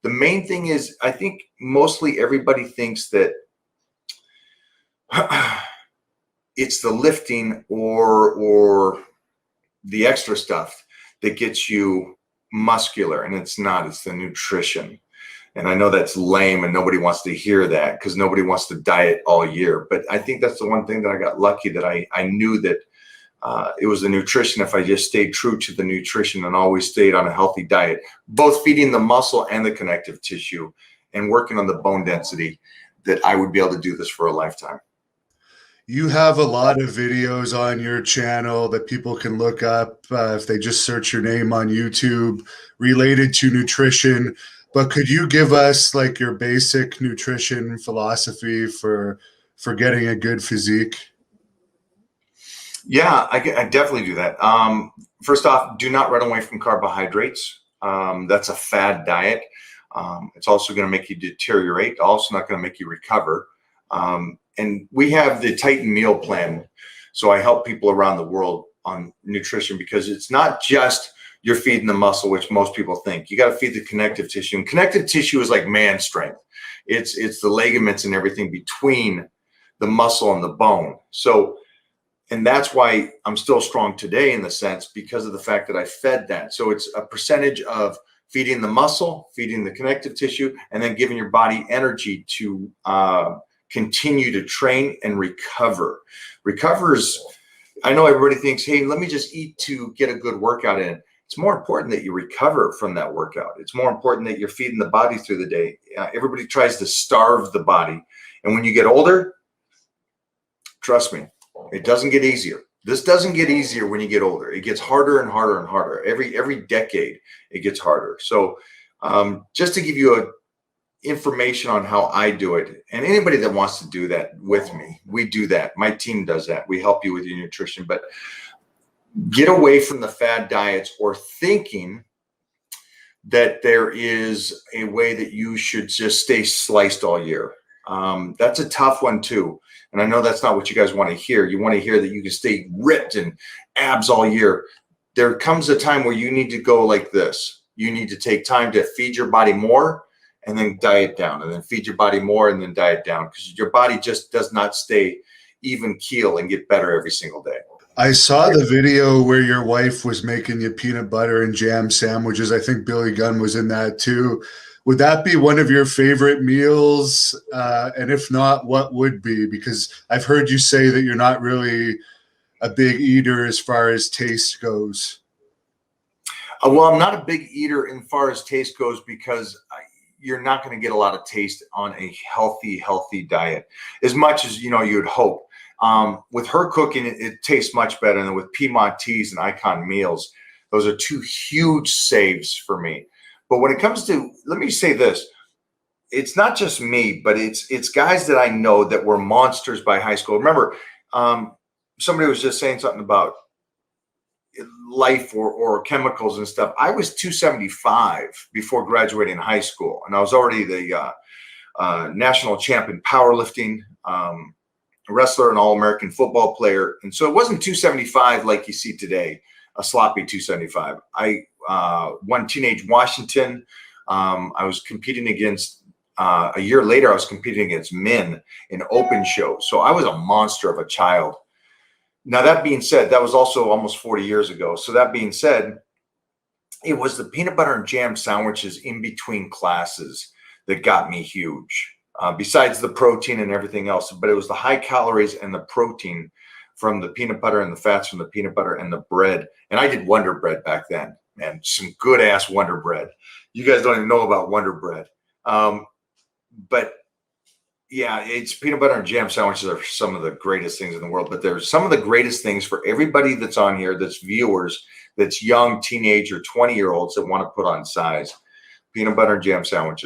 The main thing is, I think mostly everybody thinks that it's the lifting or the extra stuff that gets you muscular, and it's not. It's the nutrition. And I know that's lame and nobody wants to hear that because nobody wants to diet all year. But I think that's the one thing that I got lucky, that I knew that it was the nutrition. If I just stayed true to the nutrition and always stayed on a healthy diet, both feeding the muscle and the connective tissue and working on the bone density, that I would be able to do this for a lifetime. You have a lot of videos on your channel that people can look up if they just search your name on YouTube related to nutrition. But could you give us like your basic nutrition philosophy for getting a good physique? Yeah, I definitely do that. First off, do not run away from carbohydrates. That's a fad diet. It's also going to make you deteriorate. Also not going to make you recover. And we have the Titan meal plan. So I help people around the world on nutrition, because it's not just you're feeding the muscle, which most people think. You got to feed the connective tissue. And connective tissue is like man strength. It's the ligaments and everything between the muscle and the bone. So, and that's why I'm still strong today, in the sense, because of the fact that I fed that. So it's a percentage of feeding the muscle, feeding the connective tissue, and then giving your body energy to continue to train and recover. Recovers, I know everybody thinks, hey, let me just eat to get a good workout in. It's more important that you recover from that workout. It's more important that you're feeding the body through the day. Everybody tries to starve the body. And when you get older, trust me, it doesn't get easier. This doesn't get easier when you get older. It gets harder and harder and harder. Every decade, it gets harder. So just to give you a information on how I do it, and anybody that wants to do that with me, we do that. My team does that. We help you with your nutrition, but get away from the fad diets or thinking that there is a way that you should just stay sliced all year. That's a tough one too. And I know that's not what you guys want to hear. You want to hear that you can stay ripped and abs all year. There comes a time where you need to go like this. You need to take time to feed your body more and then diet down, and then feed your body more and then diet down, because your body just does not stay even keel and get better every single day. I saw the video where your wife was making you peanut butter and jam sandwiches. I think Billy Gunn was in that too. Would that be one of your favorite meals? And if not, what would be? Because I've heard you say that you're not really a big eater as far as taste goes. Well, I'm not a big eater as far as taste goes, because you're not going to get a lot of taste on a healthy diet, as much as you'd hope. With her cooking, it tastes much better. And with Piedmontese and Icon meals, those are two huge saves for me. But when it comes to, let me say this, it's not just me, but it's guys that I know that were monsters by high school. Remember, somebody was just saying something about life or chemicals and stuff. I was 275 before graduating high school, and I was already the national champ in powerlifting, wrestler, and all-American football player. And so it wasn't 275 like you see today, a sloppy 275. I won Teenage Washington. I was competing against, a year later, I was competing against men in open shows. So I was a monster of a child. Now, that being said, that was also almost 40 years ago. So that being said, it was the peanut butter and jam sandwiches in between classes that got me huge, besides the protein and everything else. But it was the high calories and the protein from the peanut butter and the fats from the peanut butter and the bread. And I did Wonder Bread back then, man, some good ass Wonder Bread. You guys don't even know about Wonder Bread. But yeah, it's peanut butter and jam sandwiches are some of the greatest things in the world, but there's some of the greatest things for everybody that's on here, that's viewers, that's young, teenager, 20-year-olds that want to put on size. Peanut butter and jam sandwiches.